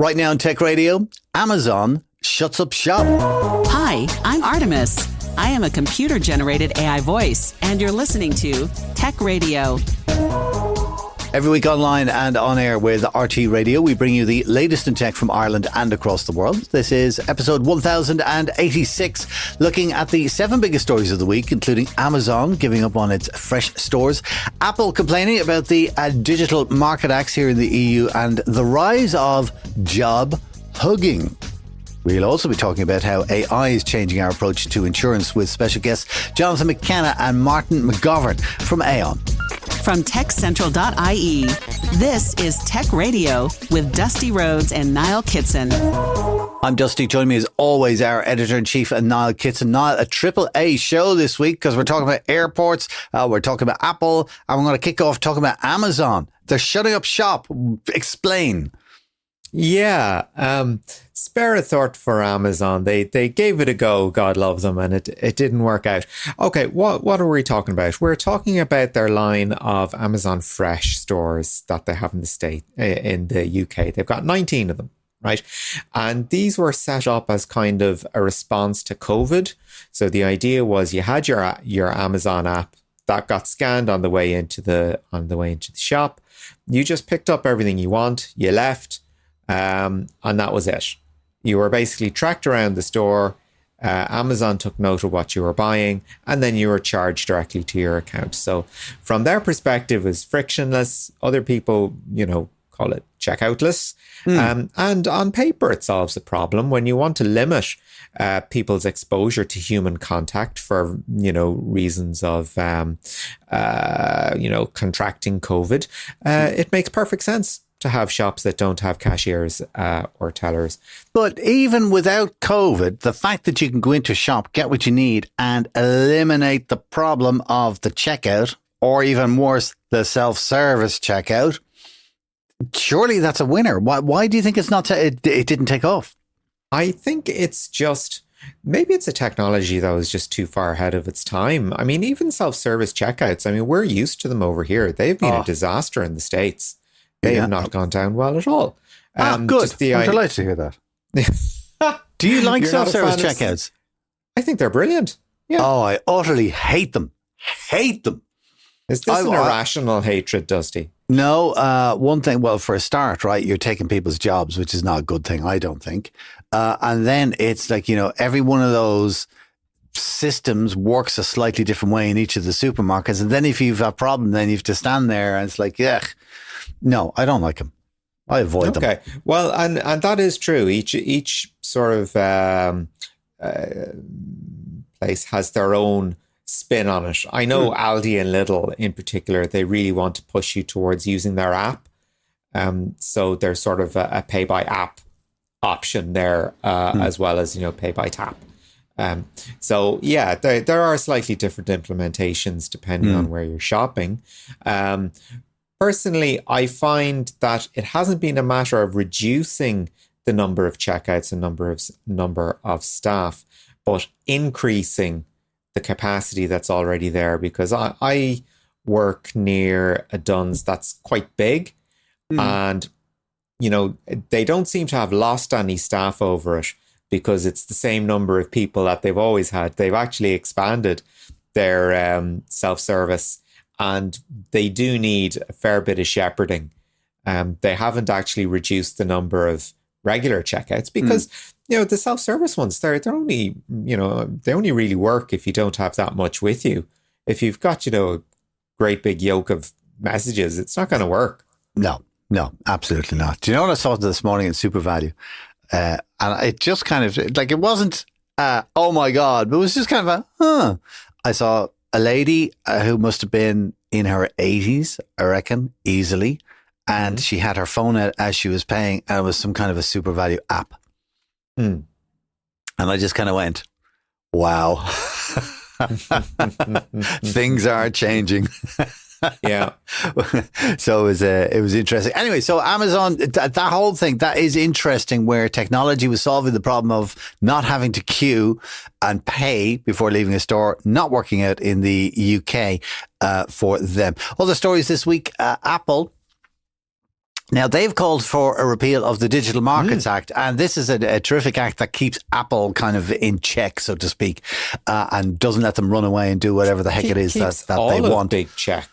Right now on Tech Radio, Amazon shuts up shop. Hi, I'm Artemis. I am a computer-generated AI voice, and you're listening to Tech Radio. Every week online and on air with RT Radio, we bring you the latest in tech from Ireland and across the world. This is episode 1086, looking at the 7 biggest stories of the week, including Amazon giving up on its fresh stores, Apple complaining about the Digital Market Acts here in the EU, and the rise of job hugging. We'll also be talking about how AI is changing our approach to insurance with special guests Jonathan McKenna and Martin McGovern from Aon. From techcentral.ie, this is Tech Radio with Dusty Rhodes and Niall Kitson. I'm Dusty. Joining me as always, our editor-in-chief, Niall Kitson. Niall, a triple-A show this week because we're talking about airports, we're talking about Apple, and we're going to kick off talking about Amazon. They're shutting up shop. Explain. Yeah, spare a thought for Amazon. They gave it a go, God love them, and it didn't work out. Okay, what are we talking about? We're talking about their line of Amazon Fresh stores that they have in the UK. They've got 19 of them, right? And these were set up as kind of a response to COVID. So the idea was you had your Amazon app that got scanned on the way into the shop. You just picked up everything you want, you left. And that was it. You were basically tracked around the store. Amazon took note of what you were buying, and then you were charged directly to your account. So from their perspective, it was frictionless. Other people, call it checkoutless. And on paper, it solves the problem. When you want to limit people's exposure to human contact for, reasons of, contracting COVID, it makes perfect sense to have shops that don't have cashiers or tellers. But even without COVID, the fact that you can go into a shop, get what you need, and eliminate the problem of the checkout, or even worse, the self-service checkout, surely that's a winner. Why do you think it didn't take off? I think it's just, maybe it's a technology that was just too far ahead of its time. I mean, even self-service checkouts, we're used to them over here. They've been a disaster in the States. They have not gone down well at all. Good. I'm delighted to hear that. Do you like self-service checkouts? I think they're brilliant. Yeah. Oh, I utterly hate them. Hate them. Is this an irrational hatred, Dusty? No. One thing, well, for a start, right, you're taking people's jobs, which is not a good thing, I don't think. And then it's like, every one of those systems works a slightly different way in each of the supermarkets. And then if you've a problem, then you have to stand there and it's like, yeah. No, I don't like them. I avoid them. Okay. Well, and that is true. Each sort of place has their own spin on it. I know Aldi and Lidl in particular, they really want to push you towards using their app. So there's sort of a pay by app option there, as well as, pay by tap. So yeah, there are slightly different implementations depending on where you're shopping. Personally, I find that it hasn't been a matter of reducing the number of checkouts and number of staff, but increasing the capacity that's already there, because I work near a Dunnes that's quite big, and they don't seem to have lost any staff over it because it's the same number of people that they've always had. They've actually expanded their self-service. And they do need a fair bit of shepherding. They haven't actually reduced the number of regular checkouts because, the self-service ones, they're only, they only really work if you don't have that much with you. If you've got, a great big yoke of messages, it's not going to work. No, absolutely not. Do you know what I saw this morning in SuperValu? And it just kind of, like, it wasn't, oh my God, but it was just kind of I saw a lady who must have been in her 80s, I reckon, easily. And she had her phone out as she was paying, and it was some kind of a SuperValu app. And I just kind of went, wow. Things are changing. Yeah. So it was interesting. Anyway, so Amazon, that whole thing, that is interesting, where technology was solving the problem of not having to queue and pay before leaving a store, not working out in the UK for them. Other stories this week, Apple Now, they've called for a repeal of the Digital Markets Act, and this is a terrific act that keeps Apple kind of in check, so to speak, and doesn't let them run away and do whatever the heck it is that they want. Big check.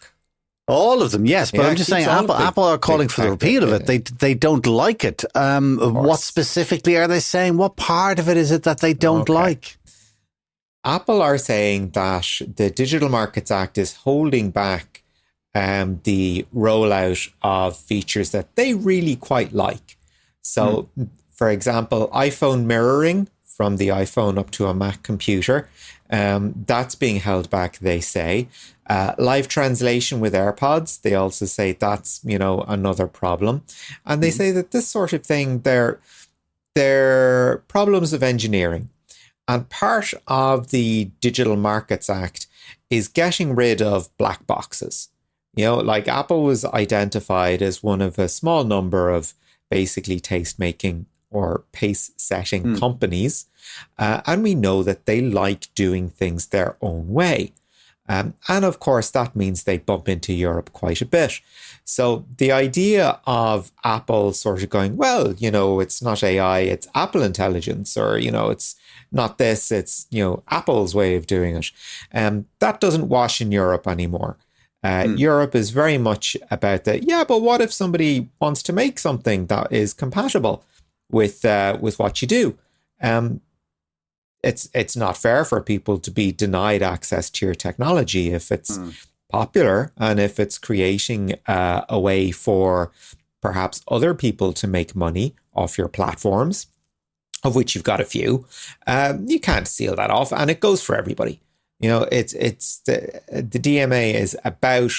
All of them, yes. But I'm just saying, Apple are calling for the repeal of it. They don't like it. What specifically are they saying? What part of it is it that they don't like? Apple are saying that the Digital Markets Act is holding back the rollout of features that they really quite like. So, for example, iPhone mirroring from the iPhone up to a Mac computer, that's being held back, they say. Live translation with AirPods, they also say that's, another problem. And they say that this sort of thing, they're problems of engineering. And part of the Digital Markets Act is getting rid of black boxes. Like Apple was identified as one of a small number of basically taste-making or pace-setting companies. And we know that they like doing things their own way. And of course, that means they bump into Europe quite a bit. So the idea of Apple sort of going, well, it's not AI, it's Apple intelligence, or, it's not this, it's, Apple's way of doing it. That doesn't wash in Europe anymore. Europe is very much about that. Yeah, but what if somebody wants to make something that is compatible with what you do? It's not fair for people to be denied access to your technology if it's popular and if it's creating a way for perhaps other people to make money off your platforms, of which you've got a few. You can't seal that off, and it goes for everybody. It's the DMA is about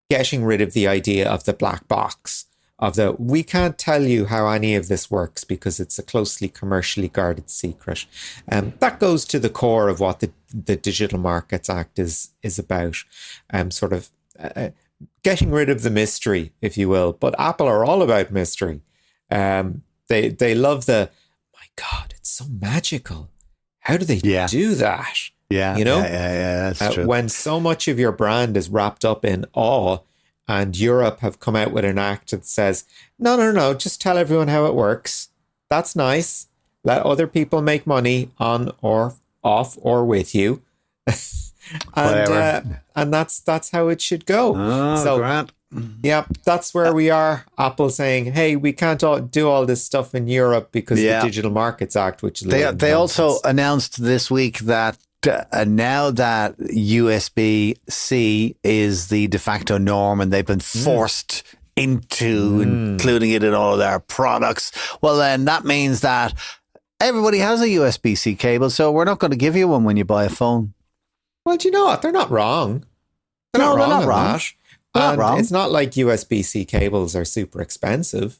getting rid of the idea of the black box, of we can't tell you how any of this works because it's a closely commercially guarded secret. That goes to the core of what the Digital Markets Act is about, sort of getting rid of the mystery, if you will. But Apple are all about mystery. They love my God, it's so magical. How do they do that? Yeah, that's true. When so much of your brand is wrapped up in awe, and Europe have come out with an act that says, no, just tell everyone how it works. That's nice. Let other people make money on or off or with you. and that's how it should go. Oh, so Grant. Yeah, that's where we are. Apple saying, hey, we can't do all this stuff in Europe because of the Digital Markets Act, which is they also announced this week that now that USB-C is the de facto norm and they've been forced into including it in all of their products, well, then that means that everybody has a USB-C cable, so we're not going to give you one when you buy a phone. Well, do you know what? They're not wrong. They're not wrong. And it's not like USB-C cables are super expensive.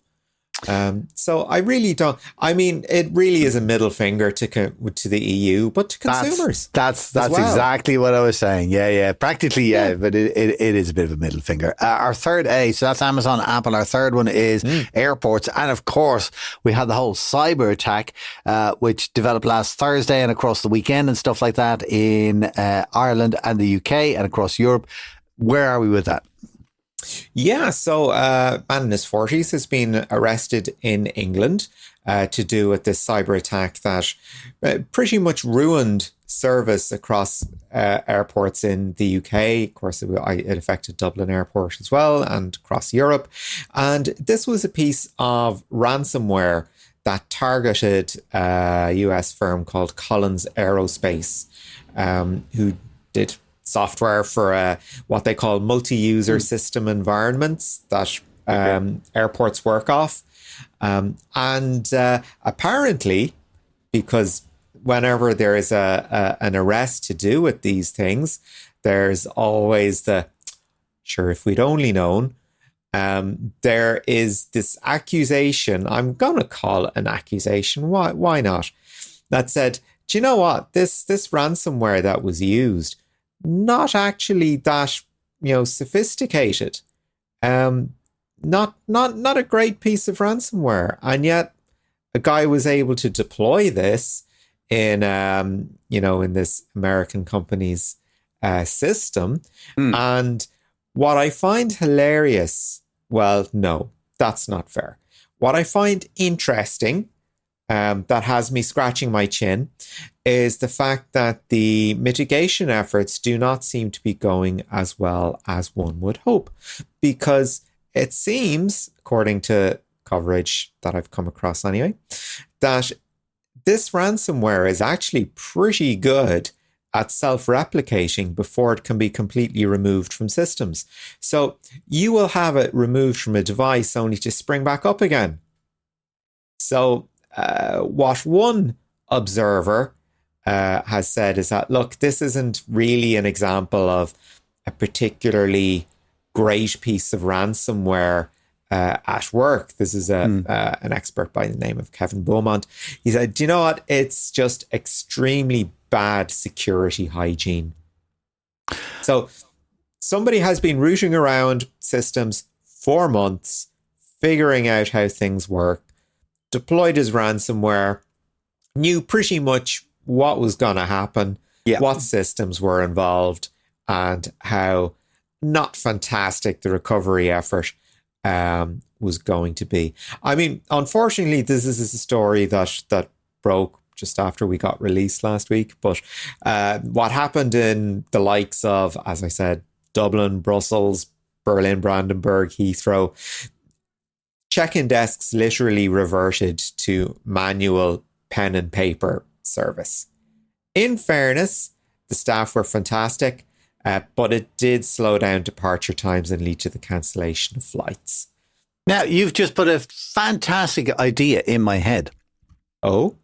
So I really don't. I mean, it really is a middle finger to the EU, but to consumers. That's exactly what I was saying. Yeah. Practically, but it is a bit of a middle finger. Our third A, so that's Amazon, Apple. Our third one is airports. And of course, we had the whole cyber attack, which developed last Thursday and across the weekend and stuff like that in Ireland and the UK and across Europe. Where are we with that? Yeah, so a man in his 40s has been arrested in England to do with this cyber attack that pretty much ruined service across airports in the UK. Of course, it affected Dublin Airport as well and across Europe. And this was a piece of ransomware that targeted a US firm called Collins Aerospace, who did software for what they call multi-user system environments that airports work off. And apparently, because whenever there is an arrest to do with these things, there's always if we'd only known. There is this accusation, I'm going to call it an accusation, why not? That said, do you know what? This ransomware that was used, not actually that, sophisticated. Not a great piece of ransomware. And yet a guy was able to deploy this in, in this American company's system. And what I find hilarious, well, no, that's not fair. What I find interesting, that has me scratching my chin, is the fact that the mitigation efforts do not seem to be going as well as one would hope, because it seems, according to coverage that I've come across anyway, that this ransomware is actually pretty good at self-replicating before it can be completely removed from systems. So you will have it removed from a device only to spring back up again. So what one observer has said is that, look, this isn't really an example of a particularly great piece of ransomware at work. This is an expert by the name of Kevin Beaumont. He said, do you know what? It's just extremely bad security hygiene. So somebody has been rooting around systems for months, figuring out how things work, deployed his ransomware, knew pretty much what was going to happen, what systems were involved, and how not fantastic the recovery effort was going to be. I mean, unfortunately, this is a story that broke just after we got released last week. But what happened in the likes of, as I said, Dublin, Brussels, Berlin, Brandenburg, Heathrow, check-in desks literally reverted to manual pen and paper service. In fairness, the staff were fantastic, but it did slow down departure times and lead to the cancellation of flights. Now, you've just put a fantastic idea in my head. Oh?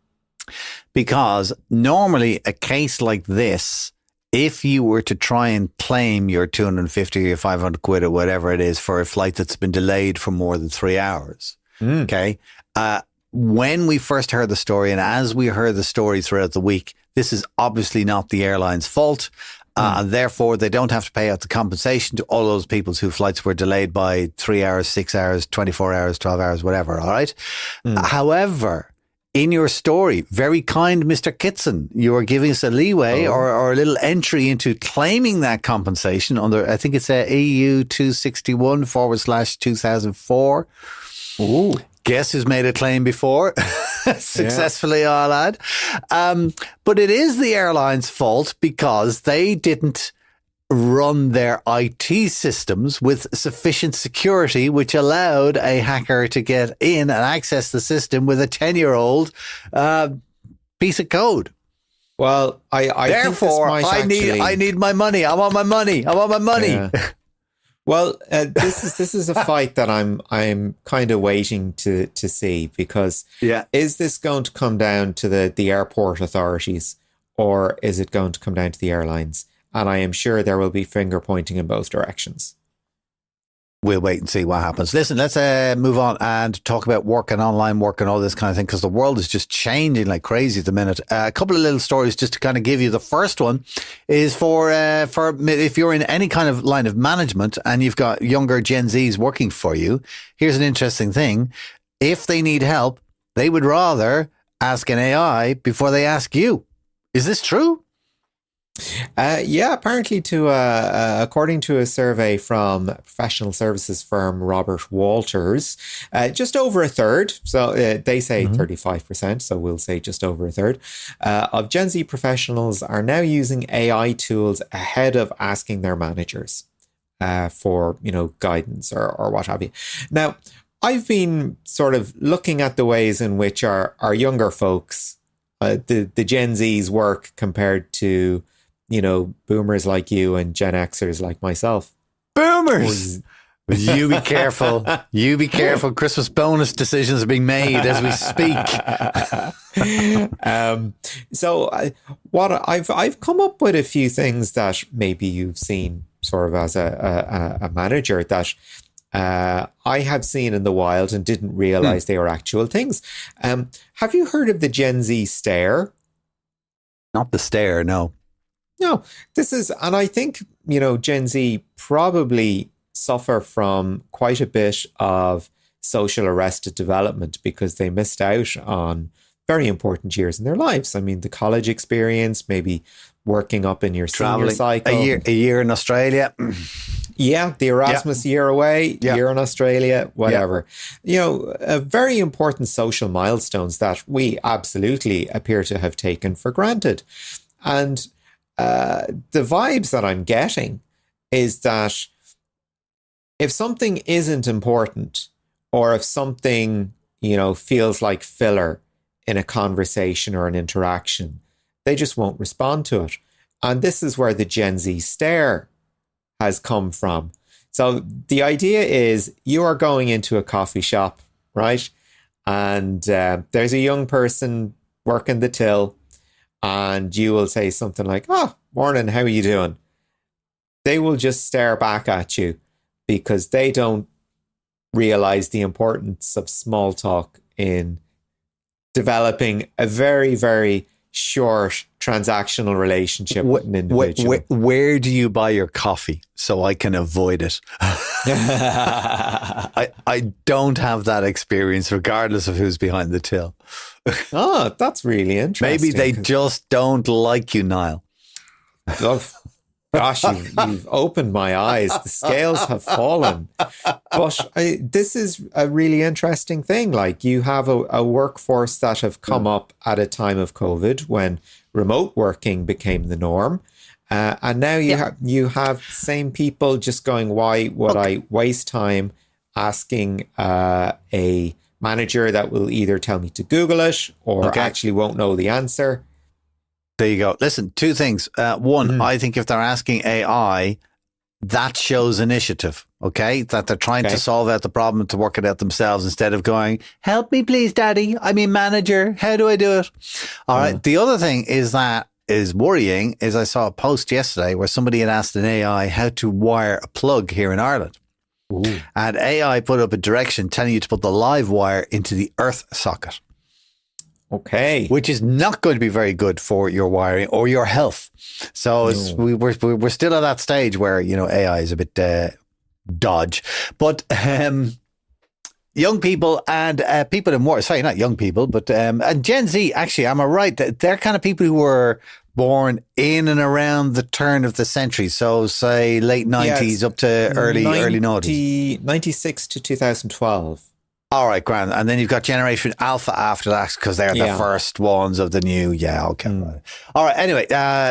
Because normally a case like this, if you were to try and claim your 250 or your 500 quid or whatever it is for a flight that's been delayed for more than 3 hours, okay, when we first heard the story and as we heard the story throughout the week, this is obviously not the airline's fault. And therefore, they don't have to pay out the compensation to all those people whose flights were delayed by 3 hours, 6 hours, 24 hours, 12 hours, whatever. All right. However, in your story, very kind Mr. Kitson, you are giving us a leeway or a little entry into claiming that compensation under, I think it's a EU 261/2004. Ooh. Guess who's made a claim before? Successfully, I'll add. But it is the airline's fault because they didn't run their IT systems with sufficient security, which allowed a hacker to get in and access the system with a 10-year-old piece of code. Well, I therefore think I need my money. I want my money. I want my money. Yeah. Well, this is a fight that I'm kind of waiting to see, because is this going to come down to the airport authorities, or is it going to come down to the airlines? And I am sure there will be finger pointing in both directions. We'll wait and see what happens. Listen, let's move on and talk about work and online work and all this kind of thing, because the world is just changing like crazy at the minute. A couple of little stories just to kind of give you. The first one is for if you're in any kind of line of management and you've got younger Gen Zs working for you. Here's an interesting thing. If they need help, they would rather ask an AI before they ask you. Is this true? Yeah, apparently according to a survey from professional services firm Robert Walters, just over a third, so they say 35%, so we'll say just over a third, of Gen Z professionals are now using AI tools ahead of asking their managers for, guidance or what have you. Now, I've been sort of looking at the ways in which our younger folks, the Gen Zs work compared to boomers like you and Gen Xers like myself. Boomers! You be careful. You be careful. Christmas bonus decisions are being made as we speak. So what I've come up with a few things that maybe you've seen sort of as a manager that I have seen in the wild and didn't realize they were actual things. Have you heard of the Gen Z stare? Not the stare, no. No, this is, and I think, Gen Z probably suffer from quite a bit of social arrested development because they missed out on very important years in their lives. I mean, the college experience, maybe working up in your senior cycle. A year in Australia. Yeah, the Erasmus year away, year in Australia, whatever. Very important social milestones that we absolutely appear to have taken for granted. And the vibes that I'm getting is that if something isn't important, or if something, feels like filler in a conversation or an interaction, they just won't respond to it. And this is where the Gen Z stare has come from. So the idea is you are going into a coffee shop, right? And there's a young person working the till, and you will say something like, "Oh, morning, how are you doing?" They will just stare back at you because they don't realize the importance of small talk in developing a very, very short transactional relationship with an individual. Where do you buy your coffee so I can avoid it? I don't have that experience, regardless of who's behind the till. Oh, that's really interesting. Maybe they just don't like you, Niall. Gosh, you've opened my eyes. The scales have fallen. But this is a really interesting thing. Like, you have a workforce that have come up at a time of COVID when remote working became the norm. And now you have the same people just going, why would I waste time asking a manager that will either tell me to Google it or actually won't know the answer? There you go. Listen, two things. One, I think if they're asking AI, that shows initiative, okay? That they're trying to solve out the problem, to work it out themselves, instead of going, "Help me please, daddy. I'm a manager. How do I do it?" All right. The other thing is that is worrying is I saw a post yesterday where somebody had asked an AI how to wire a plug here in Ireland. Ooh. And AI put up a direction telling you to put the live wire into the earth socket. Okay. Which is not going to be very good for your wiring or your health. So we're still at that stage where, AI is a bit dodge. But young people and people in war, sorry, not young people, but and Gen Z, actually, am I right? They're kind of people who were born in and around the turn of the century. So say late 90s up to early 90s. 96 to 2012. All right, grand. And then you've got Generation Alpha after that because they're the first ones of the new. Yeah, okay. All right. Anyway,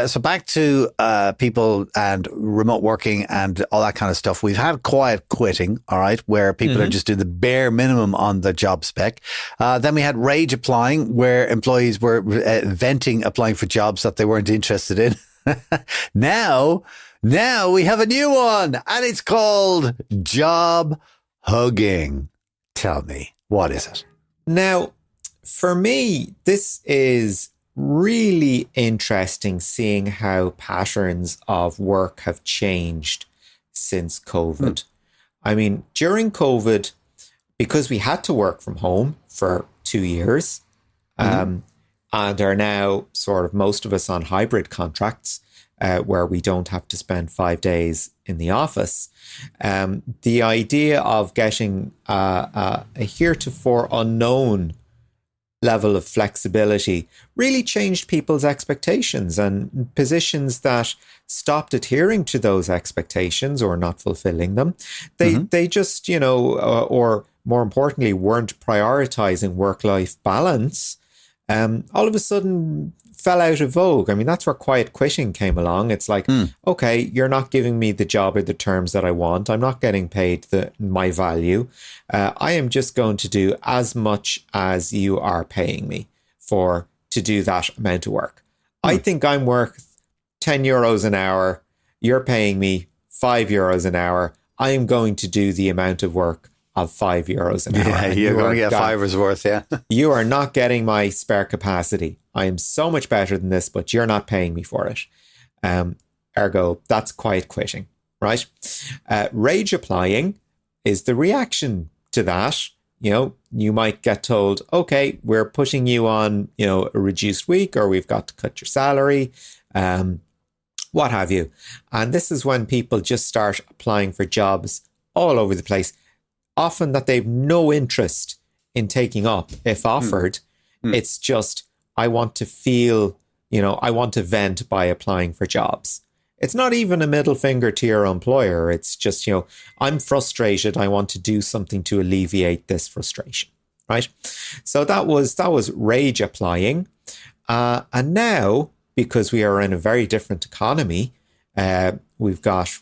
so back to people and remote working and all that kind of stuff. We've had quiet quitting, all right, where people are just doing the bare minimum on the job spec. Then we had rage applying, where employees were venting, applying for jobs that they weren't interested in. Now we have a new one, and it's called job hugging. Tell me, what is it? Now, for me, this is really interesting, seeing how patterns of work have changed since COVID. I mean, during COVID, because we had to work from home for 2 years, and are now sort of most of us on hybrid contracts, where we don't have to spend 5 days in the office. The idea of getting a heretofore unknown level of flexibility really changed people's expectations, and positions that stopped adhering to those expectations or not fulfilling them, they just, or more importantly, weren't prioritizing work-life balance, all of a sudden fell out of vogue. I mean, that's where quiet quitting came along. It's like, okay, you're not giving me the job or the terms that I want. I'm not getting paid my value. I am just going to do as much as you are paying me to do that amount of work. I think I'm worth 10 euros an hour. You're paying me 5 euros an hour. I am going to do the amount of work of 5 euros an hour. Yeah, you're going to get fiver's worth, yeah. You are not getting my spare capacity. I am so much better than this, but you're not paying me for it. Ergo, that's quiet quitting, right? Rage applying is the reaction to that. You might get told, okay, we're putting you on, a reduced week, or we've got to cut your salary, what have you. And this is when people just start applying for jobs all over the place, often that they've no interest in taking up if offered. It's just, I want to feel, I want to vent by applying for jobs. It's not even a middle finger to your employer. It's just, I'm frustrated. I want to do something to alleviate this frustration, right? So that was rage applying. And now, because we are in a very different economy, we've got,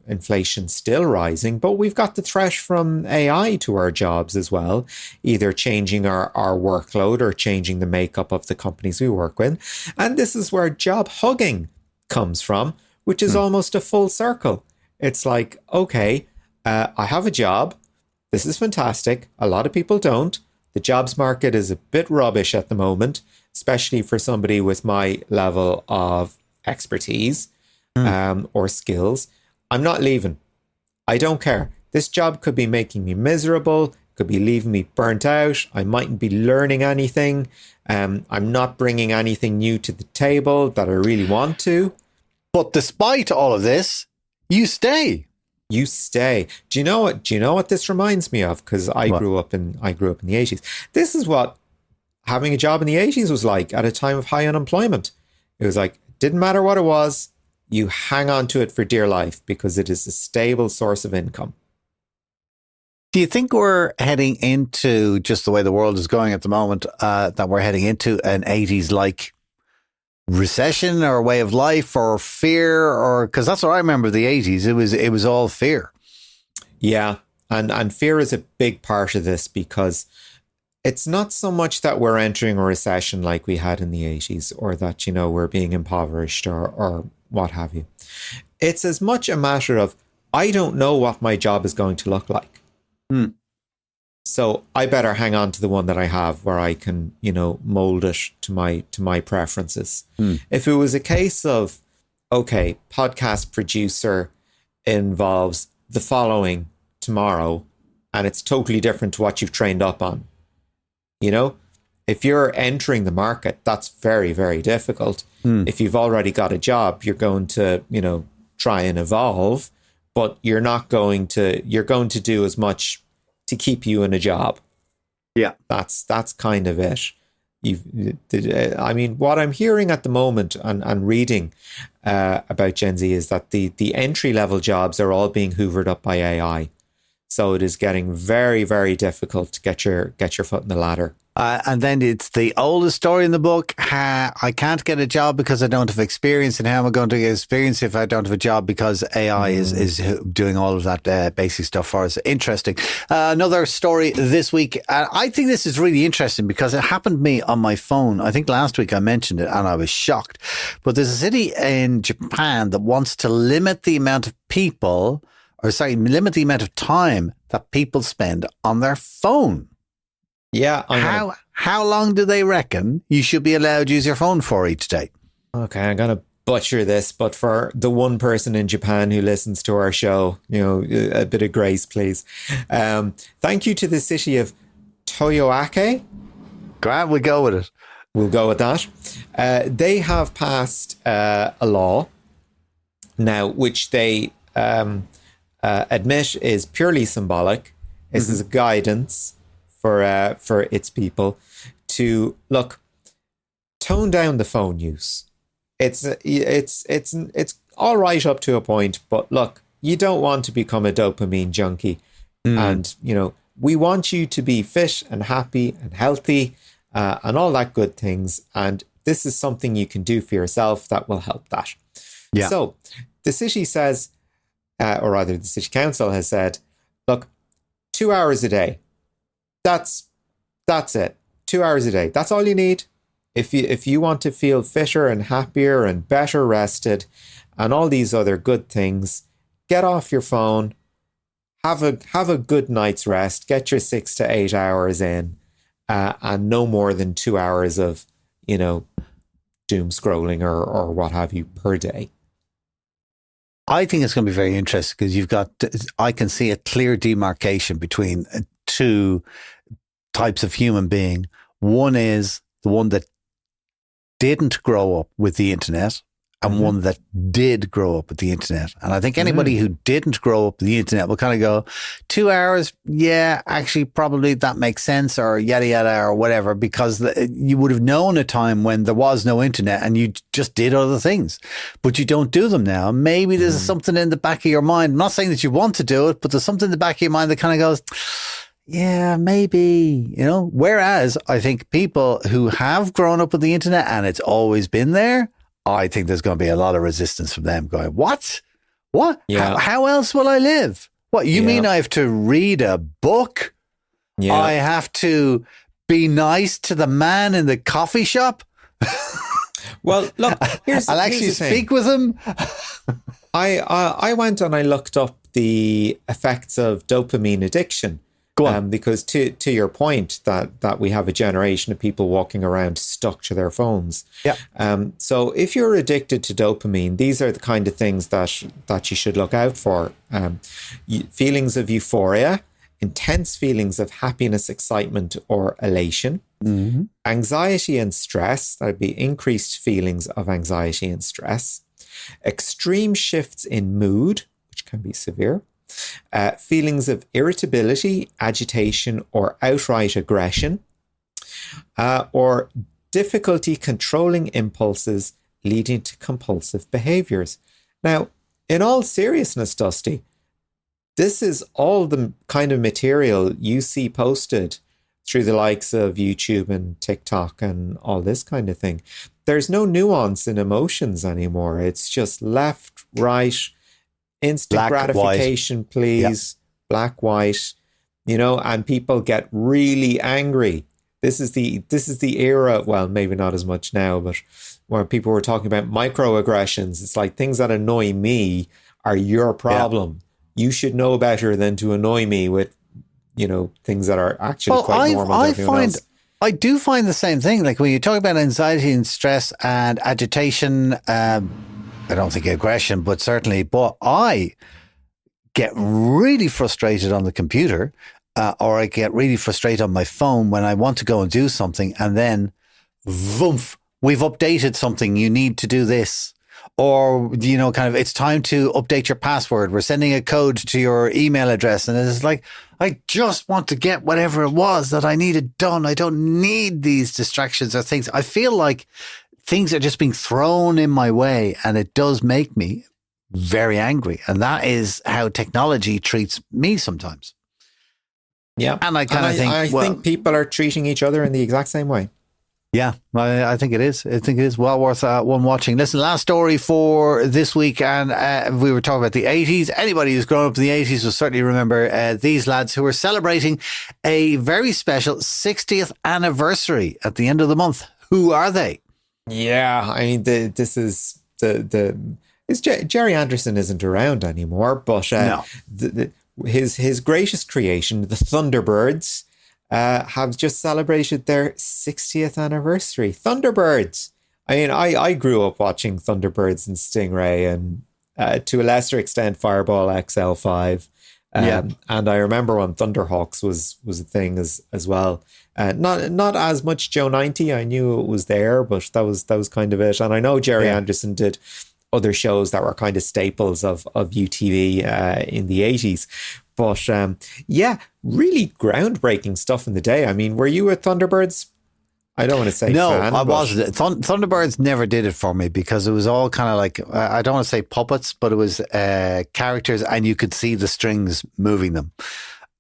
inflation still rising, but we've got the threat from AI to our jobs as well, either changing our workload or changing the makeup of the companies we work with. And this is where job hugging comes from, which is almost a full circle. It's like, okay, I have a job. This is fantastic. A lot of people don't. The jobs market is a bit rubbish at the moment, especially for somebody with my level of expertise or skills. I'm not leaving. I don't care. This job could be making me miserable, could be leaving me burnt out. I mightn't be learning anything. I'm not bringing anything new to the table that I really want to. But despite all of this, you stay. You stay. Do you know what this reminds me of? Because I grew up in the 80s. This is what having a job in the 80s was like at a time of high unemployment. It was like, didn't matter what it was, you hang on to it for dear life because it is a stable source of income. Do you think we're heading into, just the way the world is going at the moment, that we're heading into an 80s-like recession or way of life or fear? Or because that's what I remember of the 80s. It was all fear. Yeah, and fear is a big part of this because it's not so much that we're entering a recession like we had in the 80s or that, we're being impoverished or what have you. It's as much a matter of, I don't know what my job is going to look like. So I better hang on to the one that I have where I can, mold it to my preferences. If it was a case of, okay, podcast producer involves the following tomorrow, and it's totally different to what you've trained up on. If you're entering the market, that's very, very difficult. If you've already got a job, you're going to, try and evolve, but you're going to do as much to keep you in a job. Yeah. That's kind of it. What I'm hearing at the moment and reading about Gen Z is that the entry level jobs are all being hoovered up by AI. So it is getting very, very difficult to get your foot in the ladder. And then it's the oldest story in the book. I can't get a job because I don't have experience. And how am I going to get experience if I don't have a job because AI is doing all of that basic stuff for us? Interesting. Another story this week. I think this is really interesting because it happened to me on my phone. I think last week I mentioned it and I was shocked. But there's a city in Japan that wants to limit the amount of limit the amount of time that people spend on their phone. Yeah. How long do they reckon you should be allowed to use your phone for each day? Okay, I'm going to butcher this, but for the one person in Japan who listens to our show, a bit of grace, please. Thank you to the city of Toyoake. Grant, we'll go with it. We'll go with that. They have passed a law now, which they admit is purely symbolic. This is a guidance for its people to tone down the phone use. It's all right up to a point, but look, you don't want to become a dopamine junkie, and we want you to be fit and happy and healthy and all that good things. And this is something you can do for yourself that will help that. Yeah. So the city says, or rather, the city council has said, look, 2 hours a day. That's it. 2 hours a day. That's all you need. If you want to feel fitter and happier and better rested and all these other good things, get off your phone, have a good night's rest, get your 6 to 8 hours in, and no more than 2 hours of, doom scrolling or what have you per day. I think it's going to be very interesting because I can see a clear demarcation between two types of human being. One is the one that didn't grow up with the internet and one that did grow up with the internet. And I think anybody who didn't grow up with the internet will kind of go, 2 hours, yeah, actually, probably that makes sense, or yada, yada, or whatever, because you would have known a time when there was no internet and you just did other things, but you don't do them now. Maybe there's something in the back of your mind. I'm not saying that you want to do it, but there's something in the back of your mind that kind of goes, yeah, maybe, whereas I think people who have grown up with the internet and it's always been there, I think there's going to be a lot of resistance from them going, what? Yeah. How else will I live? What, you mean I have to read a book? Yeah. I have to be nice to the man in the coffee shop? Well, look, I'll actually speak with him. I went and I looked up the effects of dopamine addiction. Because to your point that we have a generation of people walking around stuck to their phones. Yeah. So if you're addicted to dopamine, these are the kind of things that you should look out for. Feelings of euphoria, intense feelings of happiness, excitement, or elation. Mm-hmm. Anxiety and stress, that would be increased feelings of anxiety and stress. Extreme shifts in mood, which can be severe. Feelings of irritability, agitation, or outright aggression, or difficulty controlling impulses leading to compulsive behaviors. Now, in all seriousness, Dusty, this is all the kind of material you see posted through the likes of YouTube and TikTok and all this kind of thing. There's no nuance in emotions anymore. It's just left, right, instant black, gratification, white. Please, black, white, and people get really angry. This is the era, well, maybe not as much now, but where people were talking about microaggressions. It's like things that annoy me are your problem. Yeah. You should know better than to annoy me with, things that are actually quite normal to everyone else. I do find the same thing. Like when you talk about anxiety and stress and agitation, I don't think aggression, but I get really frustrated on the computer or I get really frustrated on my phone when I want to go and do something and then, voomf, we've updated something. You need to do this. Or, it's time to update your password. We're sending a code to your email address. And it's like, I just want to get whatever it was that I needed done. I don't need these distractions or things. I feel like things are just being thrown in my way, and it does make me very angry. And that is how technology treats me sometimes. Yeah. And I think people are treating each other in the exact same way. Yeah, I think it is. I think it is well worth one watching. Listen, last story for this week, and we were talking about the 80s. Anybody who's grown up in the 80s will certainly remember these lads who are celebrating a very special 60th anniversary at the end of the month. Who are they? Yeah, I mean, this is Jerry Anderson isn't around anymore, but no. His greatest creation, the Thunderbirds, have just celebrated their 60th anniversary. Thunderbirds. I mean, I grew up watching Thunderbirds and Stingray, and to a lesser extent, Fireball XL5. And I remember when Thunderhawks was a thing as well. Not as much Joe 90. I knew it was there, but that was kind of it. And I know Jerry Anderson did other shows that were kind of staples of UTV in the 80s. But really groundbreaking stuff in the day. I mean, were you a Thunderbirds? I don't want to say no, fan, I wasn't. Thunderbirds never did it for me because it was all kind of like, I don't want to say puppets, but it was characters and you could see the strings moving them.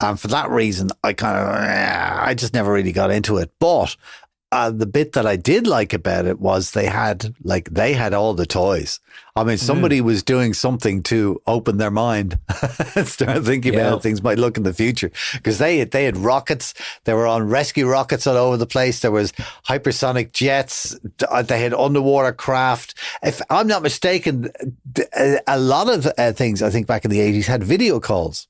And for that reason, I just never really got into it. But the bit that I did like about it was they had all the toys. I mean, somebody was doing something to open their mind and start thinking about how things might look in the future. Because they had rockets. They were on rescue rockets all over the place. There was hypersonic jets. They had underwater craft. If I'm not mistaken, a lot of things, I think back in the 80s, had video calls,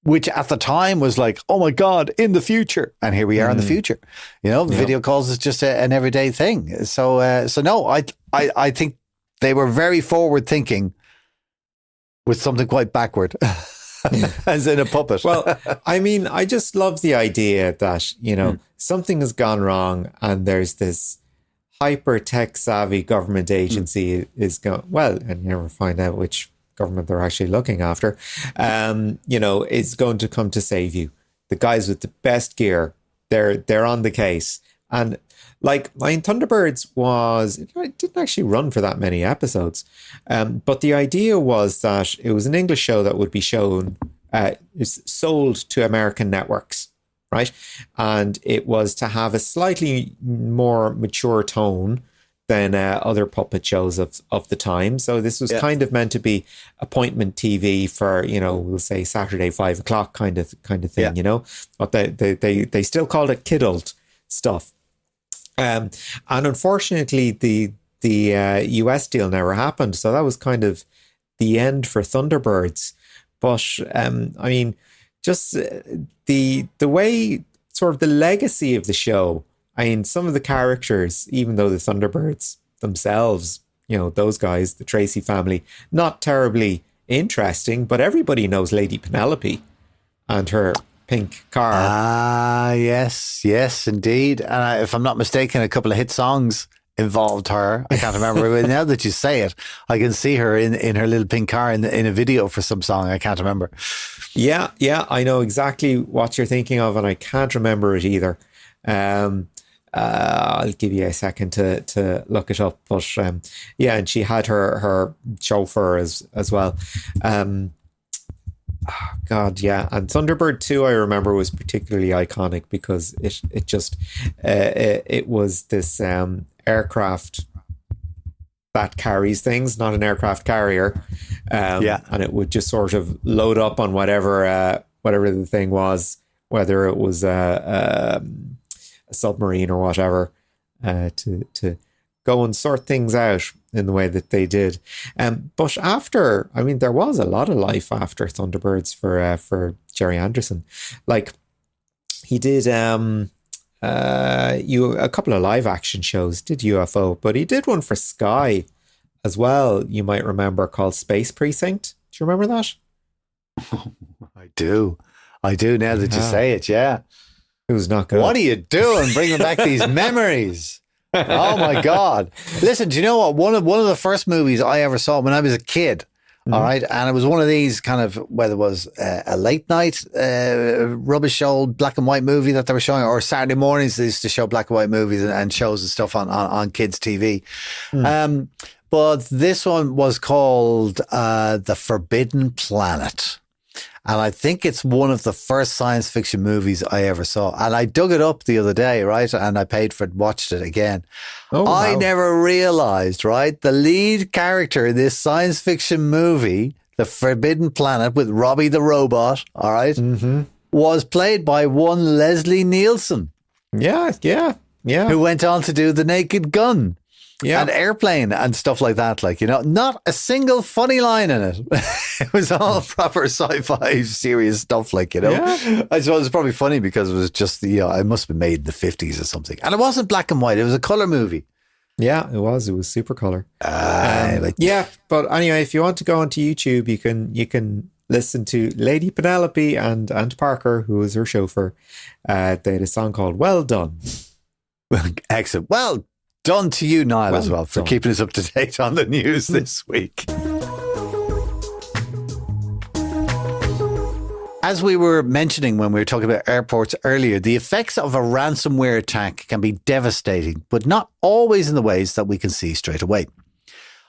which at the time was like, oh my God, in the future. And here we are in the future. Video calls is just an everyday thing. So no, I think they were very forward thinking with something quite backward, as in a puppet. Well, I mean, I just love the idea that, something has gone wrong and there's this hyper tech savvy government agency is going, well, and you never find out which government they're actually looking after, is going to come to save you. The guys with the best gear, they're on the case. And like, Thunderbirds it didn't actually run for that many episodes. But the idea was that it was an English show that would be shown, sold to American networks, right? And it was to have a slightly more mature tone than other puppet shows of the time. So this was kind of meant to be appointment TV for, we'll say Saturday 5 o'clock kind of thing, But they still called it kidult stuff. And unfortunately, the US deal never happened. So that was kind of the end for Thunderbirds. But just the way, sort of the legacy of the show. Some of the characters, even though the Thunderbirds themselves, those guys, the Tracy family, not terribly interesting, but everybody knows Lady Penelope and her pink car. Yes, indeed. And if I'm not mistaken, a couple of hit songs involved her. I can't remember. But now that you say it, I can see her in her little pink car in a video for some song. I can't remember. Yeah, I know exactly what you're thinking of, and I can't remember it either. I'll give you a second to look it up. But and she had her chauffeur as well. God, yeah. And Thunderbird 2, I remember, was particularly iconic because it was this aircraft that carries things, not an aircraft carrier. And it would just sort of load up on whatever the thing was, whether it was a submarine or whatever, to go and sort things out in the way that they did. But after, there was a lot of life after Thunderbirds for Jerry Anderson. Like, he did a couple of live action shows, did UFO, but he did one for Sky as well, you might remember, called Space Precinct. Do you remember that? I do now that you say it, yeah. It was not good. What are you doing? Bringing back these memories. Oh my God. Listen, do you know what? One of the first movies I ever saw when I was a kid, all right, and it was one of these kind of, whether it was a late night rubbish old black and white movie that they were showing, or Saturday mornings they used to show black and white movies and shows and stuff on kids' TV. But this one was called The Forbidden Planet. And I think it's one of the first science fiction movies I ever saw. And I dug it up the other day, right? And I paid for it, watched it again. Oh, I wow. Never realized, right? The lead character in this science fiction movie, The Forbidden Planet, with Robbie the Robot, all right, was played by one Leslie Nielsen. Yeah. Who went on to do The Naked Gun. Yeah. And Airplane and stuff like that. Like, not a single funny line in it. It was all proper sci-fi serious stuff, like, Yeah. I suppose it's probably funny because it was just, it must have been made in the 50s or something. And it wasn't black and white. It was a color movie. Yeah, it was. It was super color. Yeah. But anyway, if you want to go onto YouTube, you can listen to Lady Penelope and Parker, who was her chauffeur. They had a song called Well Done. Excellent. Well done to you, Niall, as well, for keeping us up to date on the news this week. As we were mentioning when we were talking about airports earlier, the effects of a ransomware attack can be devastating, but not always in the ways that we can see straight away.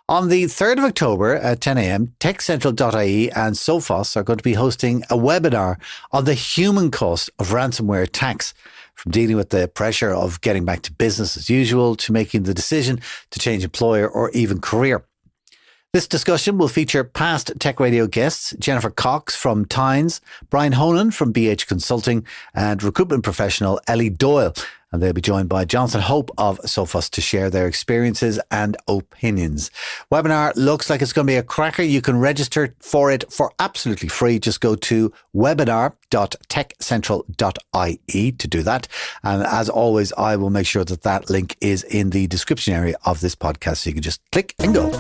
On the 3rd of October at 10 a.m, TechCentral.ie and Sophos are going to be hosting a webinar on the human cost of ransomware attacks, from dealing with the pressure of getting back to business as usual to making the decision to change employer or even career. This discussion will feature past Tech Radio guests Jennifer Cox from Tynes, Brian Honan from BH Consulting, and recruitment professional Ellie Doyle. And they'll be joined by Jonathan Hope of Sophos to share their experiences and opinions. Webinar looks like it's going to be a cracker. You can register for it for absolutely free. Just go to webinar.techcentral.ie to do that. And as always, I will make sure that link is in the description area of this podcast, so you can just click and go.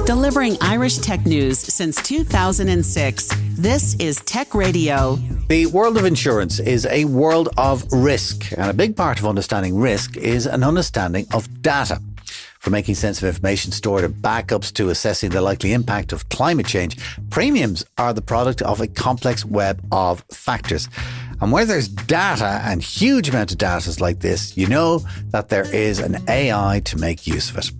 Delivering Irish tech news since 2006, this is Tech Radio. The world of insurance is a world of risk, and a big part of understanding risk is an understanding of data. From making sense of information stored in backups to assessing the likely impact of climate change, premiums are the product of a complex web of factors. And where there's data and huge amount of data like this, you know that there is an AI to make use of it.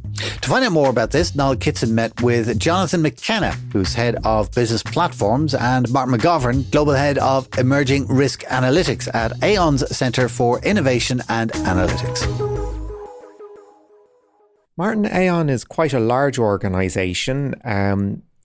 To find out more about this, Niall Kitson met with Jonathan McKenna, who's head of business platforms, and Martin McGovern, global head of emerging risk analytics at Aon's Centre for Innovation and Analytics. Martin, Aon is quite a large organisation,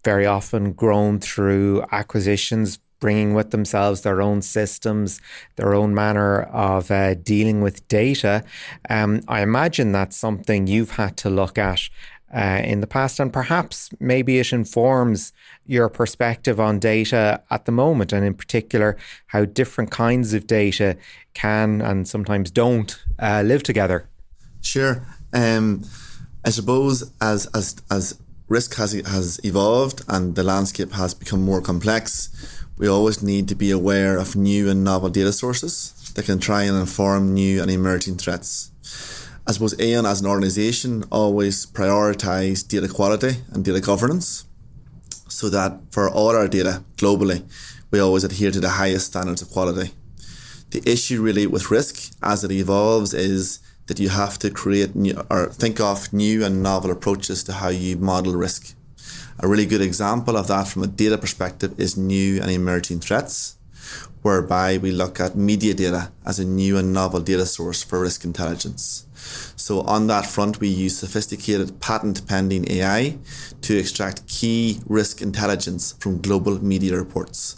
very often grown through acquisitions, bringing with themselves their own systems, their own manner of dealing with data. I imagine that's something you've had to look at in the past, and perhaps maybe it informs your perspective on data at the moment, and in particular, how different kinds of data can and sometimes don't live together. Sure. I suppose as risk has evolved and the landscape has become more complex, we always need to be aware of new and novel data sources that can try and inform new and emerging threats. I suppose Aon as an organisation always prioritise data quality and data governance, so that for all our data globally, we always adhere to the highest standards of quality. The issue really with risk as it evolves is that you have to create new, or think of new and novel approaches to how you model risk. A really good example of that from a data perspective is new and emerging threats, whereby we look at media data as a new and novel data source for risk intelligence. So on that front, we use sophisticated patent-pending AI to extract key risk intelligence from global media reports.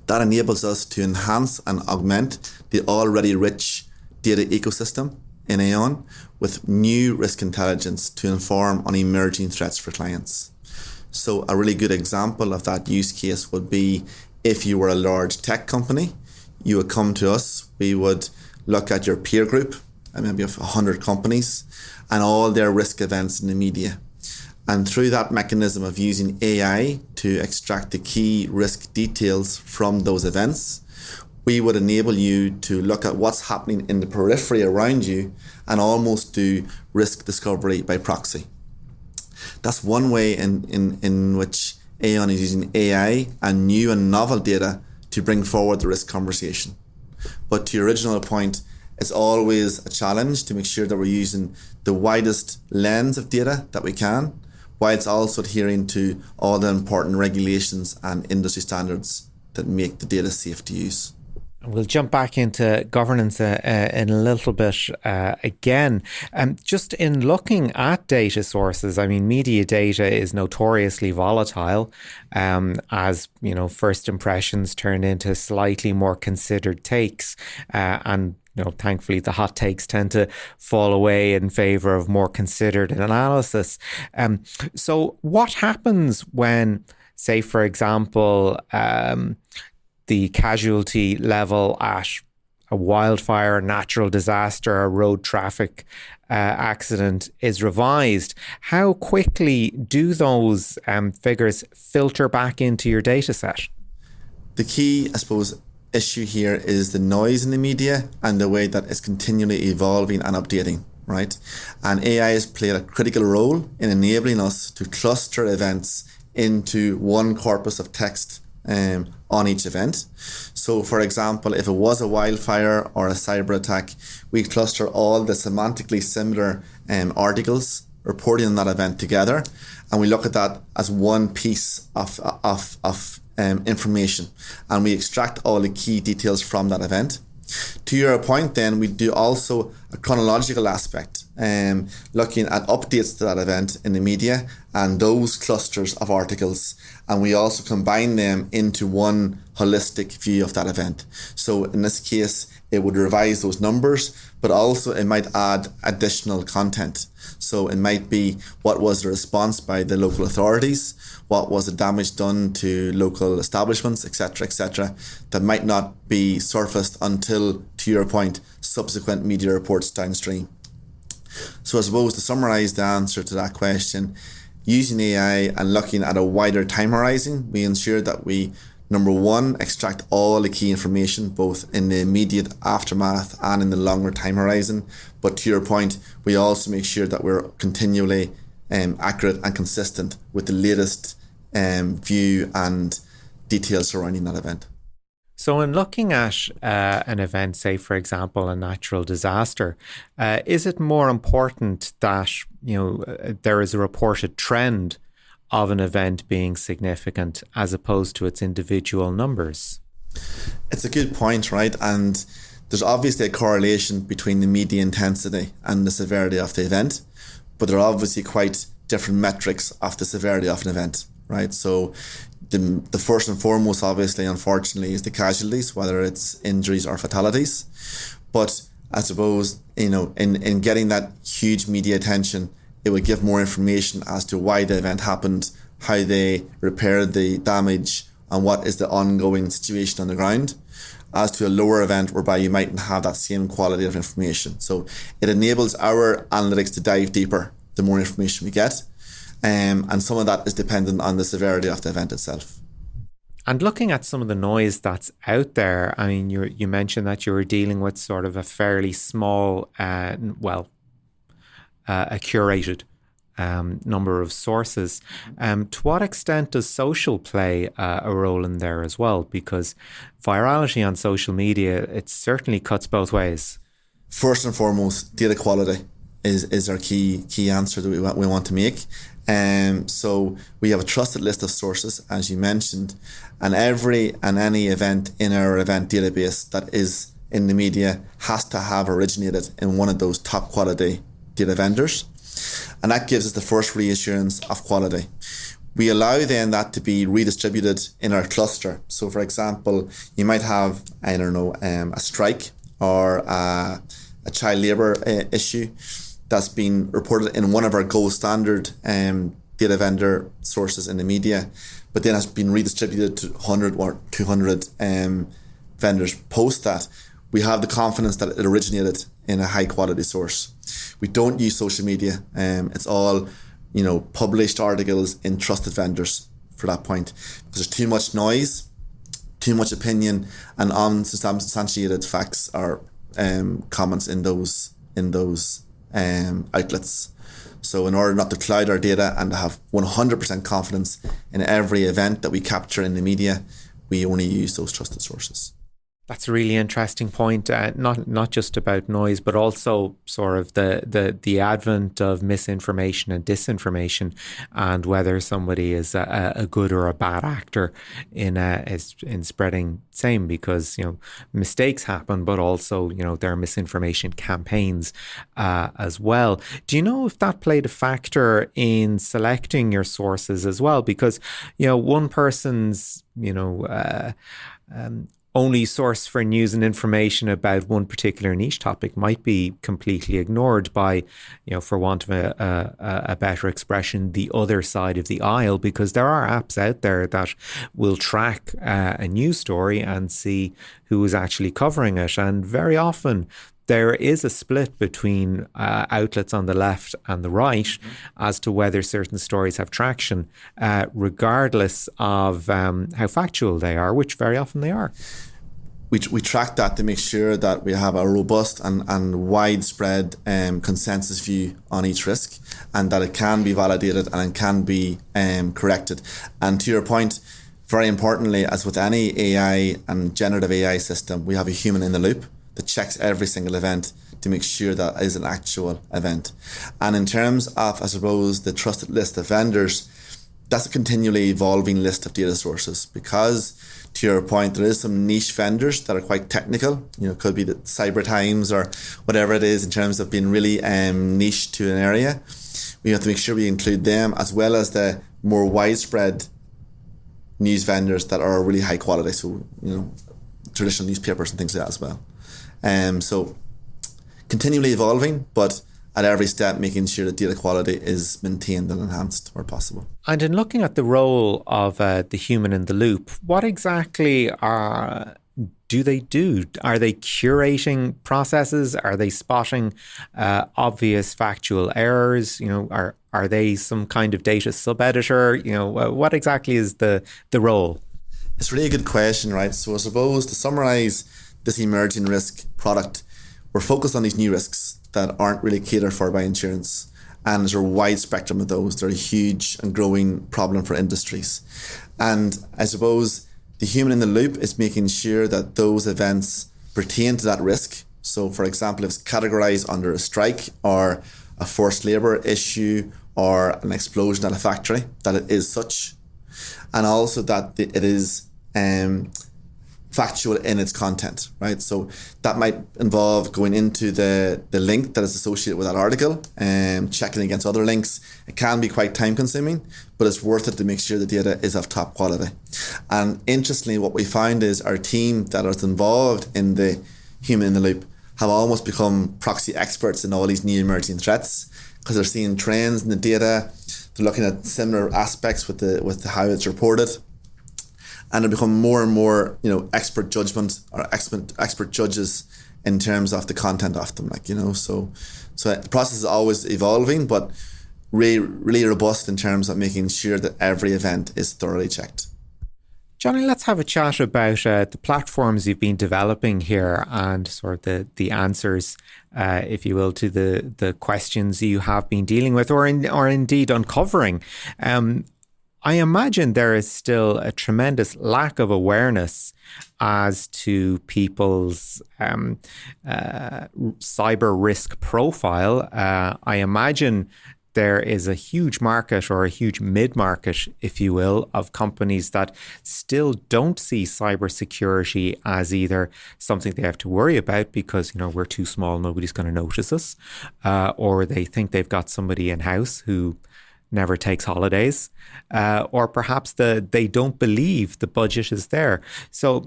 That enables us to enhance and augment the already rich data ecosystem in Aon with new risk intelligence to inform on emerging threats for clients. So a really good example of that use case would be if you were a large tech company, you would come to us, we would look at your peer group, and maybe of 100 companies, and all their risk events in the media. And through that mechanism of using AI to extract the key risk details from those events, we would enable you to look at what's happening in the periphery around you and almost do risk discovery by proxy. That's one way in which Aon is using AI and new and novel data to bring forward the risk conversation. But to your original point, it's always a challenge to make sure that we're using the widest lens of data that we can, while it's also adhering to all the important regulations and industry standards that make the data safe to use. We'll jump back into governance in a little bit again. Just in looking at data sources, I mean, media data is notoriously volatile, as you know, first impressions turn into slightly more considered takes, and you know, thankfully, the hot takes tend to fall away in favour of more considered analysis. So, what happens when, say, for example, the casualty level at a wildfire, natural disaster, a road traffic accident is revised? How quickly do those figures filter back into your data set? The key, I suppose, issue here is the noise in the media and the way that it's continually evolving and updating, right? And AI has played a critical role in enabling us to cluster events into one corpus of text on each event. So for example, if it was a wildfire or a cyber attack, we cluster all the semantically similar articles reporting on that event together, and we look at that as one piece of information, and we extract all the key details from that event. To your point then, we do also a chronological aspect, looking at updates to that event in the media and those clusters of articles, and we also combine them into one holistic view of that event. So in this case, it would revise those numbers, but also it might add additional content. So it might be what was the response by the local authorities, what was the damage done to local establishments, etc., that might not be surfaced until, to your point, subsequent media reports downstream. So I suppose to summarise the answer to that question, using AI and looking at a wider time horizon, we ensure that we, number one, extract all the key information, both in the immediate aftermath and in the longer time horizon. But to your point, we also make sure that we're continually accurate and consistent with the latest view and details surrounding that event. So in looking at an event, say, for example, a natural disaster, is it more important that, there is a reported trend of an event being significant as opposed to its individual numbers? It's a good point, right? And there's obviously a correlation between the media intensity and the severity of the event, but there are obviously quite different metrics of the severity of an event, right? So the first and foremost, obviously, unfortunately, is the casualties, whether it's injuries or fatalities. But I suppose, in getting that huge media attention, it would give more information as to why the event happened, how they repaired the damage, and what is the ongoing situation on the ground, as to a lower event whereby you mightn't have that same quality of information. So it enables our analytics to dive deeper the more information we get. And some of that is dependent on the severity of the event itself. And looking at some of the noise that's out there, I mean, you mentioned that you were dealing with sort of a fairly small, a curated number of sources. To what extent does social play a role in there as well? Because virality on social media, it certainly cuts both ways. First and foremost, data quality is our key answer that we want to make. So we have a trusted list of sources, as you mentioned, and any event in our event database that is in the media has to have originated in one of those top quality data vendors. And that gives us the first reassurance of quality. We allow then that to be redistributed in our cluster. So for example, you might have, a strike or a child labour issue that's been reported in one of our gold standard data vendor sources in the media, but then has been redistributed to 100 or 200 vendors post that. We have the confidence that it originated in a high quality source. We don't use social media. It's all, published articles in trusted vendors for that point, because there's too much noise, too much opinion, and unsubstantiated facts or comments in those outlets. So in order not to cloud our data and to have 100% confidence in every event that we capture in the media, we only use those trusted sources. That's a really interesting point, not just about noise, but also sort of the advent of misinformation and disinformation, and whether somebody is a good or a bad actor in spreading same, because mistakes happen, but also there are misinformation campaigns as well. Do you know if that played a factor in selecting your sources as well? Because one person's only source for news and information about one particular niche topic might be completely ignored by, for want of a better expression, the other side of the aisle, because there are apps out there that will track a news story and see who is actually covering it. And very often there is a split between outlets on the left and the right as to whether certain stories have traction, regardless of how factual they are, which very often they are. We track that to make sure that we have a robust and widespread consensus view on each risk, and that it can be validated and it can be corrected. And to your point, very importantly, as with any AI and generative AI system, we have a human in the loop that checks every single event to make sure that is an actual event. And in terms of, I suppose, the trusted list of vendors, that's a continually evolving list of data sources, because to your point, there is some niche vendors that are quite technical. It could be the Cyber Times or whatever it is in terms of being really niche to an area. We have to make sure we include them, as well as the more widespread news vendors that are really high quality. So, traditional newspapers and things like that as well. So continually evolving, but at every step making sure that data quality is maintained and enhanced where possible. And in looking at the role of the human in the loop, what exactly do they do? Are they curating processes? Are they spotting obvious factual errors? Are they some kind of data sub-editor? What exactly is the role? It's really a good question, right? So I suppose to summarize this emerging risk product, we're focused on these new risks that aren't really catered for by insurance. And there's a wide spectrum of those. They're a huge and growing problem for industries. And I suppose the human in the loop is making sure that those events pertain to that risk. So, for example, if it's categorized under a strike or a forced labor issue or an explosion at a factory, that it is such. And also that it is factual in its content, right? So that might involve going into the link that is associated with that article and checking against other links. It can be quite time consuming, but it's worth it to make sure the data is of top quality. And interestingly, what we find is our team that is involved in the human in the loop have almost become proxy experts in all these new emerging threats because they're seeing trends in the data. They're looking at similar aspects with how it's reported. And they become more and more, expert judgment or expert judges in terms of the content of them, So the process is always evolving, but really, really robust in terms of making sure that every event is thoroughly checked. Johnny, let's have a chat about the platforms you've been developing here and sort of the answers, if you will, to the questions you have been dealing with or indeed uncovering. I imagine there is still a tremendous lack of awareness as to people's cyber risk profile. I imagine there is a huge market or a huge mid-market, if you will, of companies that still don't see cybersecurity as either something they have to worry about because, we're too small, nobody's going to notice us, or they think they've got somebody in-house who never takes holidays, or perhaps they don't believe the budget is there. So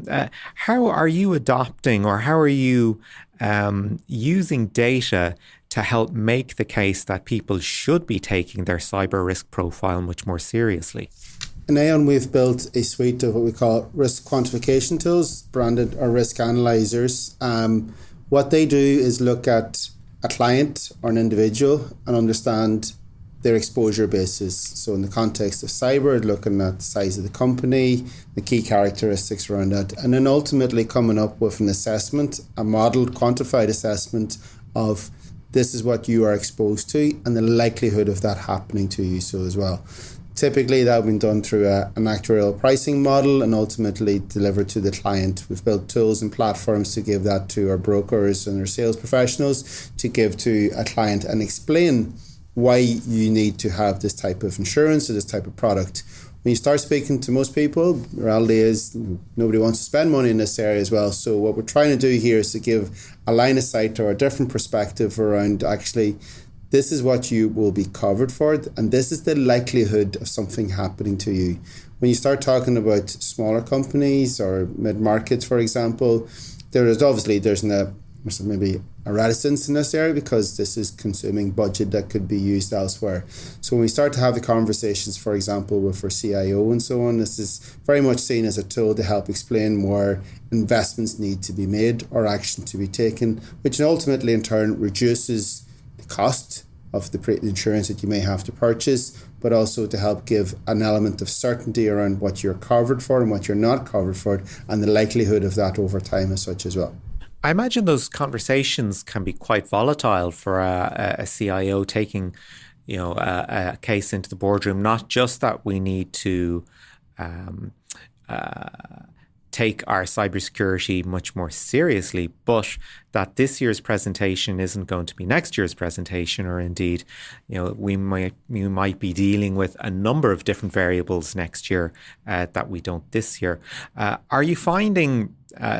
how are you adopting or how are you using data to help make the case that people should be taking their cyber risk profile much more seriously? In Aon, we've built a suite of what we call risk quantification tools, branded our risk analyzers. What they do is look at a client or an individual and understand their exposure basis. So in the context of cyber, looking at the size of the company, the key characteristics around that, and then ultimately coming up with an assessment, a modeled, quantified assessment of this is what you are exposed to and the likelihood of that happening to you so as well. Typically, that has been done through an actuarial pricing model and ultimately delivered to the client. We've built tools and platforms to give that to our brokers and our sales professionals to give to a client and explain why you need to have this type of insurance or this type of product. When you start speaking to most people, the reality is nobody wants to spend money in this area as well. So what we're trying to do here is to give a line of sight or a different perspective around actually this is what you will be covered for and this is the likelihood of something happening to you. When you start talking about smaller companies or mid-markets, for example, there's maybe a reticence in this area because this is consuming budget that could be used elsewhere. So when we start to have the conversations, for example, with our CIO and so on, this is very much seen as a tool to help explain where investments need to be made or action to be taken, which ultimately in turn reduces the cost of the insurance that you may have to purchase, but also to help give an element of certainty around what you're covered for and what you're not covered for and the likelihood of that over time as such as well. I imagine those conversations can be quite volatile for a CIO taking, a case into the boardroom. Not just that we need to take our cybersecurity much more seriously, but that this year's presentation isn't going to be next year's presentation, or indeed, you might be dealing with a number of different variables next year that we don't this year. Are you finding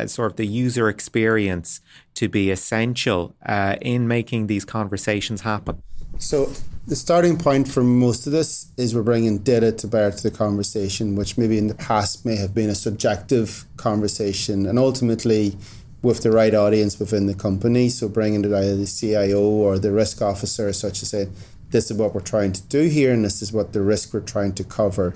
sort of the user experience to be essential in making these conversations happen? So the starting point for most of this is we're bringing data to bear to the conversation, which maybe in the past may have been a subjective conversation, and ultimately with the right audience within the company. So bringing it either the CIO or the risk officer, such as say, this is what we're trying to do here, and this is what the risk we're trying to cover.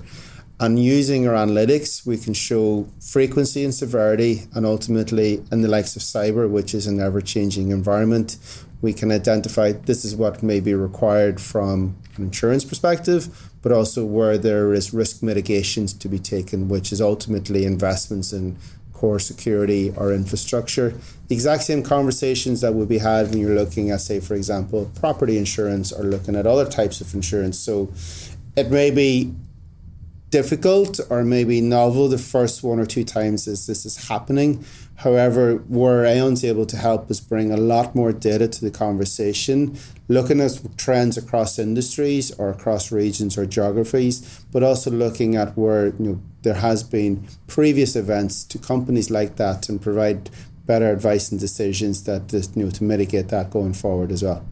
And using our analytics, we can show frequency and severity, and ultimately in the likes of cyber, which is an ever-changing environment, we can identify this is what may be required from an insurance perspective, but also where there is risk mitigations to be taken, which is ultimately investments in core security or infrastructure. The exact same conversations that would be had when you're looking at, say, for example, property insurance or looking at other types of insurance. So it may be difficult or maybe novel the first one or two times as this is happening. However, where Aon's able to help is bring a lot more data to the conversation, looking at trends across industries or across regions or geographies, but also looking at where there has been previous events to companies like that and provide better advice and decisions that to mitigate that going forward as well.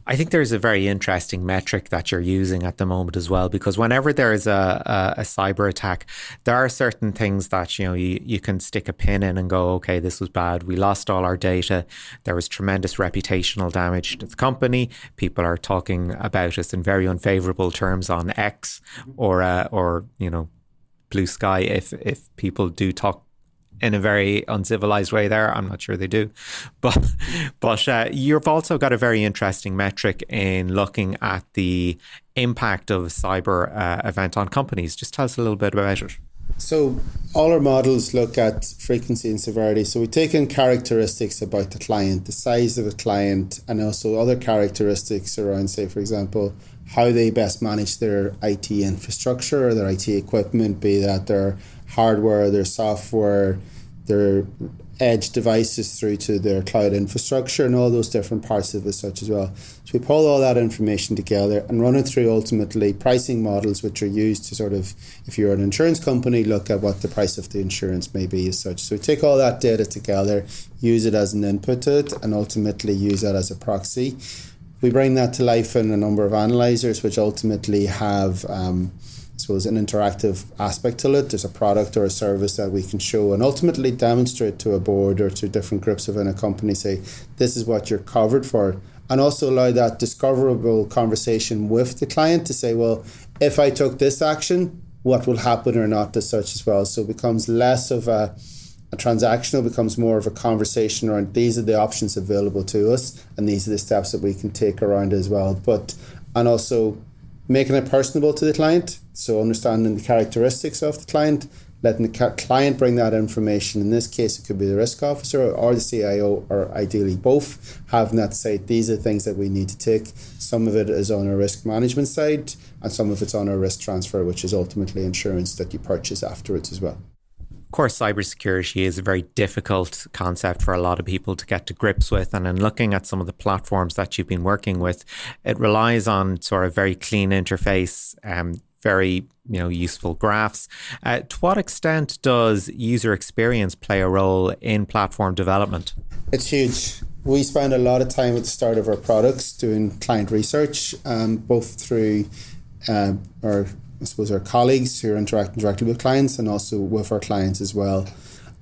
I think there's a very interesting metric that you're using at the moment as well, because whenever there's a cyber attack, there are certain things that you can stick a pin in and go, okay, this was bad. We lost all our data. There was tremendous reputational damage to the company. People are talking about us in very unfavorable terms on X or Blue Sky if people do talk in a very uncivilized way there. I'm not sure they do. But you've also got a very interesting metric in looking at the impact of a cyber event on companies. Just tell us a little bit about it. So all our models look at frequency and severity. So we take in characteristics about the client, the size of the client, and also other characteristics around, say, for example, how they best manage their IT infrastructure or their IT equipment, be that their hardware, their software, their edge devices through to their cloud infrastructure and all those different parts of it such as well. So we pull all that information together and run it through ultimately pricing models which are used to sort of, if you're an insurance company, look at what the price of the insurance may be as such. So we take all that data together, use it as an input to it, and ultimately use that as a proxy. We bring that to life in a number of analyzers which ultimately have an interactive aspect to it. There's a product or a service that we can show and ultimately demonstrate to a board or to different groups within a company, say, this is what you're covered for. And also allow that discoverable conversation with the client to say, well, if I took this action, what will happen or not as such as well. So it becomes less of a transactional, becomes more of a conversation around these are the options available to us and these are the steps that we can take around as well. And also making it personable to the client, so understanding the characteristics of the client, letting the client bring that information. In this case, it could be the risk officer or the CIO, or ideally both, having that to say, these are the things that we need to take. Some of it is on our risk management side, and some of it's on our risk transfer, which is ultimately insurance that you purchase afterwards as well. Of course, cybersecurity is a very difficult concept for a lot of people to get to grips with. And in looking at some of the platforms that you've been working with, it relies on sort of very clean interface, very useful graphs. To what extent does user experience play a role in platform development? It's huge. We spend a lot of time at the start of our products doing client research, both through our colleagues who are interacting directly with clients and also with our clients as well.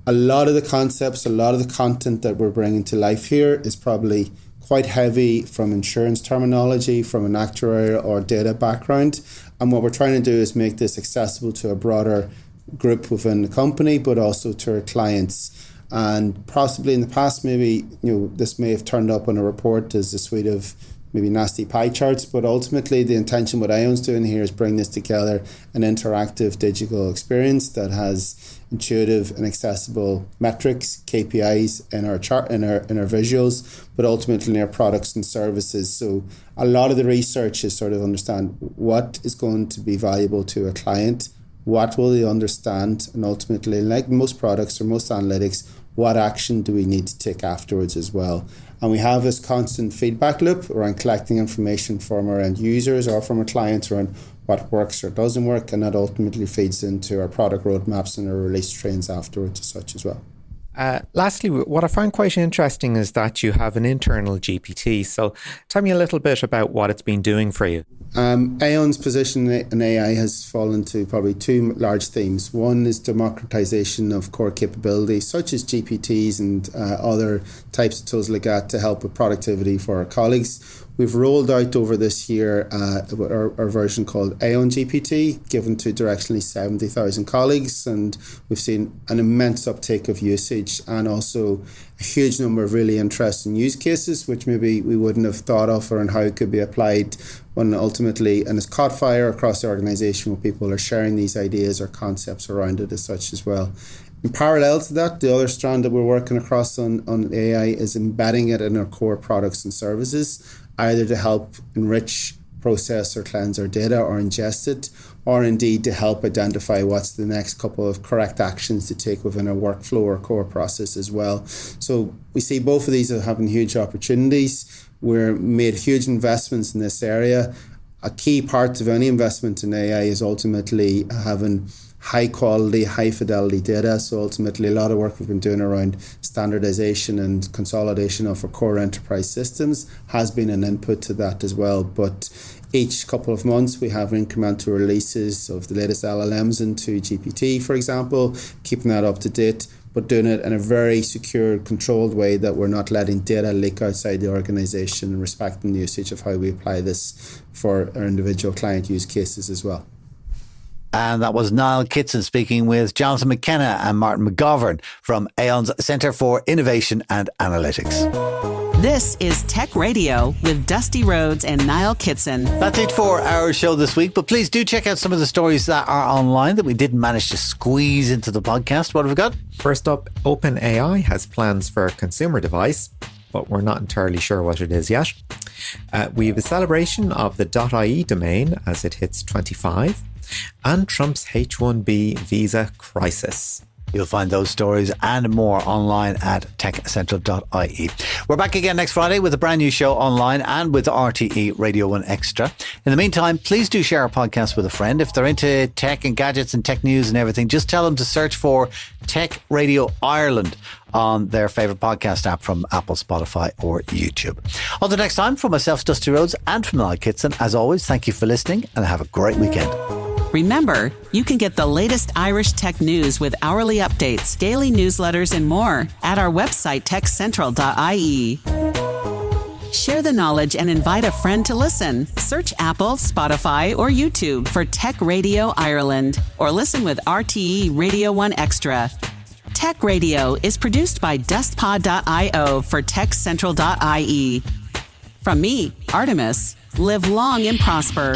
A lot of the concepts, a lot of the content that we're bringing to life here is probably quite heavy from insurance terminology, from an actuarial or data background. And what we're trying to do is make this accessible to a broader group within the company, but also to our clients. And possibly in the past, maybe this may have turned up on a report as a suite of maybe nasty pie charts, but ultimately the intention what Aon's doing here is bring this together, an interactive digital experience that has intuitive and accessible metrics, KPIs in our chart, in our visuals, but ultimately in our products and services. So a lot of the research is sort of understand what is going to be valuable to a client, what will they understand, and ultimately, like most products or most analytics, what action do we need to take afterwards as well. And we have this constant feedback loop around collecting information from our end users or from our clients around what works or doesn't work, and that ultimately feeds into our product roadmaps and our release trains afterwards as such as well. Lastly, what I find quite interesting is that you have an internal GPT. So tell me a little bit about what it's been doing for you. Aon's position in AI has fallen to probably two large themes. One is democratization of core capabilities such as GPTs and other types of tools like that to help with productivity for our colleagues. We've rolled out over this year our version called Aon GPT, given to directionally 70,000 colleagues, and we've seen an immense uptake of usage and also a huge number of really interesting use cases, which maybe we wouldn't have thought of, or in how it could be applied when ultimately, and it's caught fire across the organisation where people are sharing these ideas or concepts around it as such as well. In parallel to that, the other strand that we're working across on AI is embedding it in our core products and services, either to help enrich, process or cleanse our data or ingest it, or indeed to help identify what's the next couple of correct actions to take within a workflow or core process as well. So we see both of these as having huge opportunities. We're made huge investments in this area. A key part of any investment in AI is ultimately having high quality, high fidelity data. So ultimately a lot of work we've been doing around standardization and consolidation of our core enterprise systems has been an input to that as well. But each couple of months we have incremental releases of the latest LLMs into GPT, for example, keeping that up to date, but doing it in a very secure, controlled way that we're not letting data leak outside the organization, and respecting the usage of how we apply this for our individual client use cases as well. And that was Niall Kitson speaking with Jonathan McKenna and Martin McGovern from Aon's Centre for Innovation and Analytics. This is Tech Radio with Dusty Rhodes and Niall Kitson. That's it for our show this week, but please do check out some of the stories that are online that we didn't manage to squeeze into the podcast. What have we got? First up, OpenAI has plans for a consumer device, but we're not entirely sure what it is yet. We have a celebration of the .ie domain as it hits 25, and Trump's H-1B visa crisis. You'll find those stories and more online at techcentral.ie. We're back again next Friday with a brand new show online and with RTE Radio 1 Extra. In the meantime, please do share our podcast with a friend. If they're into tech and gadgets and tech news and everything, just tell them to search for Tech Radio Ireland on their favourite podcast app from Apple, Spotify or YouTube. Until next time, from myself, Dusty Rhodes, and from Niall Kitson, as always, thank you for listening and have a great weekend. Remember, you can get the latest Irish tech news with hourly updates, daily newsletters, and more at our website, techcentral.ie. Share the knowledge and invite a friend to listen. Search Apple, Spotify, or YouTube for Tech Radio Ireland, or listen with RTE Radio 1 Extra. Tech Radio is produced by dustpod.io for techcentral.ie. From me, Artemis, live long and prosper.